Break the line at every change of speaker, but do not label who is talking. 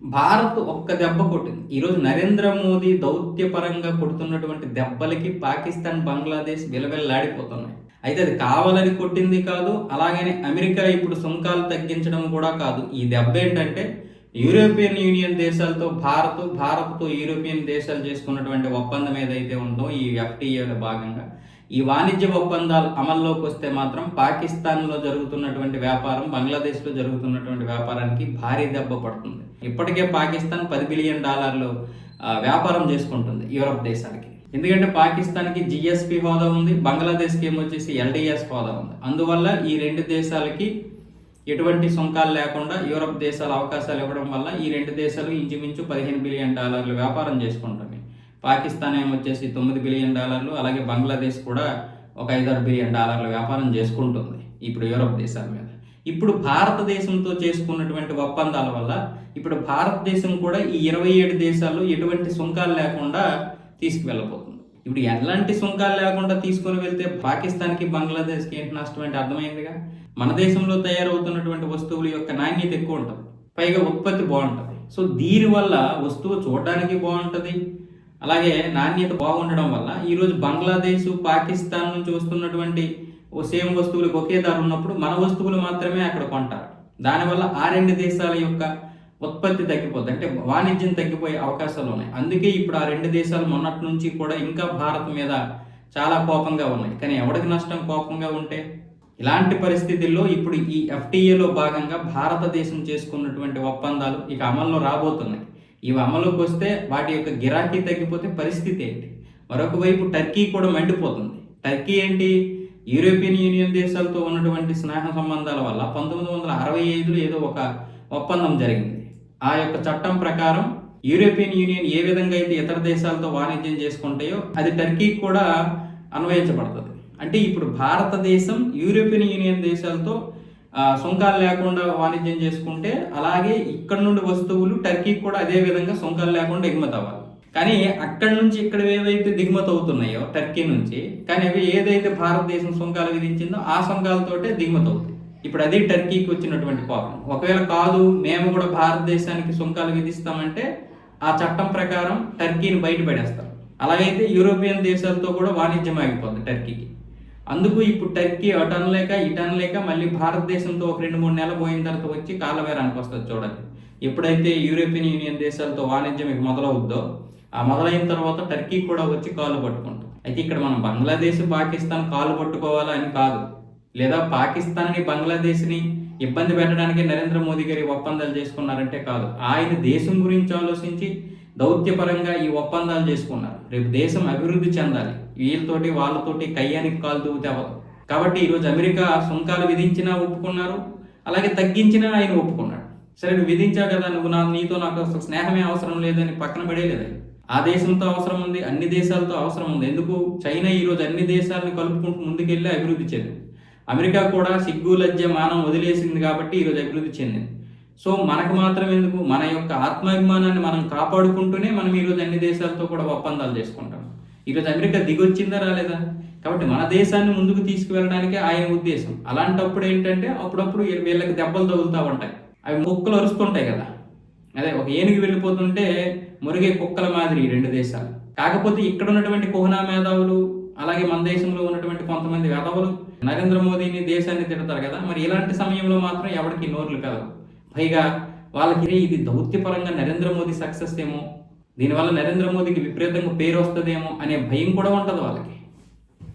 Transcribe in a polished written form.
భారత్ ఒక్క దెబ్బ కొట్టింది. ఈరోజు నరేంద్ర మోదీ దౌత్యపరంగా కొడుతున్నటువంటి దెబ్బలకి పాకిస్తాన్, బంగ్లాదేశ్ విలవిల్లాడిపోతున్నాయి. అయితే అది కావాలని కొట్టింది కాదు. అలాగని అమెరికా ఇప్పుడు సుంకాలు తగ్గించడం కూడా కాదు. ఈ దెబ్బ ఏంటంటే యూరోపియన్ యూనియన్ దేశాలతో భారత్‌తో యూరోపియన్ దేశాలు చేసుకున్నటువంటి ఒప్పందం ఏదైతే ఉందో ఈ ఎఫ్‌టిఏలో భాగంగా ఈ వాణిజ్య ఒప్పందాలు అమల్లోకి వస్తే మాత్రం పాకిస్తాన్‌లో జరుగుతున్నటువంటి వ్యాపారం, బంగ్లాదేశ్‌లో జరుగుతున్నటువంటి వ్యాపారానికి భారీ దెబ్బ పడుతుంది. ఇప్పటికే పాకిస్తాన్ $10 బిలియన్ వ్యాపారం చేసుకుంటుంది యూరప్ దేశాలకి. ఎందుకంటే పాకిస్తాన్‌కి జీఎస్పీ హోదా ఉంది, బంగ్లాదేశ్‌కి ఏమొచ్చేసి ఎల్డీఎస్ హోదా ఉంది. అందువల్ల ఈ రెండు దేశాలకి ఎటువంటి సుంకాలు లేకుండా యూరప్ దేశాలు అవకాశాలు ఇవ్వడం వల్ల ఈ రెండు దేశాలు ఇంచుమించు $15 బిలియన్ వ్యాపారం చేసుకుంటుంది. పాకిస్తాన్ ఏమొచ్చేసి $9 బిలియన్, అలాగే బంగ్లాదేశ్ కూడా ఒక $5-6 బిలియన్ వ్యాపారం చేసుకుంటుంది ఇప్పుడు యూరప్ దేశాల మీద. ఇప్పుడు భారతదేశంతో చేసుకున్నటువంటి ఒప్పందాల వల్ల ఇప్పుడు భారతదేశం కూడా ఈ 27 దేశాల్లో ఎటువంటి సుంకాలు లేకుండా తీసుకువెళ్ళబోతుంది. ఇప్పుడు ఎలాంటి సుంకాలు లేకుండా తీసుకొని వెళ్తే పాకిస్తాన్కి, బంగ్లాదేశ్కి ఏంటి నష్టం అంటే అర్థమైందిగా. మన దేశంలో తయారవుతున్నటువంటి వస్తువుల యొక్క నాణ్యత ఎక్కువ ఉంటుంది, పైగా ఉత్పత్తి బాగుంటుంది. సో దీనివల్ల వస్తువు చూడడానికి బాగుంటుంది, అలాగే నాణ్యత బాగుండడం వల్ల ఈరోజు బంగ్లాదేశ్, పాకిస్తాన్ నుంచి వస్తున్నటువంటి సేమ్ వస్తువులకు ఒకే ధర ఉన్నప్పుడు మన వస్తువులు మాత్రమే అక్కడ కొంటారు. దానివల్ల ఆ రెండు దేశాల యొక్క ఉత్పత్తి తగ్గిపోద్ది, అంటే వాణిజ్యం తగ్గిపోయే అవకాశాలు ఉన్నాయి. అందుకే ఇప్పుడు ఆ రెండు దేశాలు మొన్నటి నుంచి కూడా ఇంకా భారత్ మీద చాలా కోపంగా ఉన్నాయి. కానీ ఎవరికి నష్టం కోపంగా ఉంటే? ఇలాంటి పరిస్థితుల్లో ఇప్పుడు ఈ ఎఫ్‌టిఏలో భాగంగా భారతదేశం చేసుకున్నటువంటి ఒప్పందాలు ఇక అమల్లో రాబోతున్నాయి. ఇవి అమలుకి వస్తే వాటి యొక్క గిరాకీ తగ్గిపోతే పరిస్థితి ఏంటి? మరొక వైపు టర్కీ కూడా మండిపోతుంది. టర్కీ ఏంటి? యూరోపియన్ యూనియన్ దేశాలతో ఉన్నటువంటి స్నేహ సంబంధాల వల్ల 1965లో ఏదో ఒక ఒప్పందం జరిగింది. ఆ యొక్క చట్టం ప్రకారం యూరోపియన్ యూనియన్ ఏ విధంగా అయితే ఇతర దేశాలతో వాణిజ్యం చేసుకుంటాయో అది టర్కీకి కూడా అన్వయించబడుతుంది. అంటే ఇప్పుడు భారతదేశం యూరోపియన్ యూనియన్ దేశాలతో సుంకాలు లేకుండా వాణిజ్యం చేసుకుంటే అలాగే ఇక్కడ నుండి వస్తువులు టర్కీకి కూడా అదే విధంగా సుంకాలు లేకుండా ఎగుమతి అవ్వాలి. కానీ అక్కడి నుంచి ఇక్కడ ఏవైతే దిగుమతి అవుతున్నాయో టర్కీ నుంచి, కానీ అవి ఏదైతే భారతదేశం సుంకాలు విధించిందో ఆ సుంకాలతోటే దిగుమతి అవుతాయి. ఇప్పుడు అది టర్కీకి వచ్చినటువంటి కోపం. ఒకవేళ కాదు మేము కూడా భారతదేశానికి సుంకాలు విధిస్తామంటే ఆ చట్టం ప్రకారం టర్కీని బయటపడేస్తారు. అలాగైతే యూరోపియన్ దేశాలతో కూడా వాణిజ్యం ఆగిపోతుంది టర్కీకి. అందుకు ఇప్పుడు టర్కీ అటు అనలేక మళ్ళీ భారతదేశంతో ఒక 2-3 నెలలు పోయిన తర్వాత వచ్చి కాలవేరానికి వస్తుంది. చూడండి, ఎప్పుడైతే యూరోపియన్ యూనియన్ దేశాలతో వాణిజ్యం ఇక మొదలవుద్దో ఆ మొదలైన తర్వాత టర్కీ కూడా వచ్చి కాలు పట్టుకుంటుంది. అయితే ఇక్కడ మనం బంగ్లాదేశ్, పాకిస్తాన్ కాలు పట్టుకోవాలా అని కాదు, లేదా పాకిస్తాన్ని, బంగ్లాదేశ్ని ఇబ్బంది పెట్టడానికి నరేంద్ర మోదీ గారి ఒప్పందాలు చేసుకున్నారంటే కాదు. ఆయన దేశం గురించి ఆలోచించి దౌత్యపరంగా ఈ ఒప్పందాలు చేసుకున్నారు. రేపు దేశం అభివృద్ధి చెందాలి. వీళ్ళతోటి వాళ్ళతోటి కయ్యానికి కాలు దూగితే అవ్వదు. కాబట్టి ఈరోజు అమెరికా సుంకాలు విధించినా ఒప్పుకున్నారు, అలాగే తగ్గించినా ఆయన ఒప్పుకున్నాడు. సరే నువ్వు విధించావు కదా, నీతో నాకు అసలు స్నేహమే అవసరం లేదని పక్కన పడేలేదు. ఆ దేశంతో అవసరం ఉంది, అన్ని దేశాలతో అవసరం ఉంది. ఎందుకు? చైనా ఈరోజు అన్ని దేశాలను కలుపుకుంటూ ముందుకెళ్ళి అభివృద్ధి చెందింది. అమెరికా కూడా సిగ్గు, లజ్జ, మానం వదిలేసింది కాబట్టి ఈరోజు అభివృద్ధి చెందింది. సో మనకు మాత్రం ఎందుకు? మన యొక్క ఆత్మాభిమానాన్ని మనం కాపాడుకుంటూనే మనం ఈరోజు అన్ని దేశాలతో కూడా ఒప్పందాలు చేసుకుంటాం. ఈరోజు అమెరికా దిగొచ్చిందా రాలేదా? కాబట్టి మన దేశాన్ని ముందుకు తీసుకువెళ్ళడానికే ఆయన ఉద్దేశం. అలాంటప్పుడు ఏంటంటే అప్పుడప్పుడు వీళ్ళకి దెబ్బలు తగులుతూ ఉంటాయి, అవి మొక్కలు అరుస్తుంటాయి కదా. అదే ఒక ఏనుగు వెళ్ళిపోతుంటే మురిగే కుక్కల మాదిరి ఈ రెండు దేశాలు. కాకపోతే ఇక్కడ ఉన్నటువంటి కుహనా మేధావులు, అలాగే మన దేశంలో ఉన్నటువంటి కొంతమంది వెధవలు నరేంద్ర మోదీని, దేశాన్ని తిడతారు కదా. మరి ఇలాంటి సమయంలో మాత్రం ఎవరికి నోర్లు కలవు. పైగా వాళ్ళకి ఇది దౌత్యపరంగా నరేంద్ర మోదీ సక్సెస్ ఏమో, దీనివల్ల నరేంద్ర మోదీకి విపరీతంగా పేరు వస్తుందేమో అనే భయం కూడా ఉంటుంది వాళ్ళకి.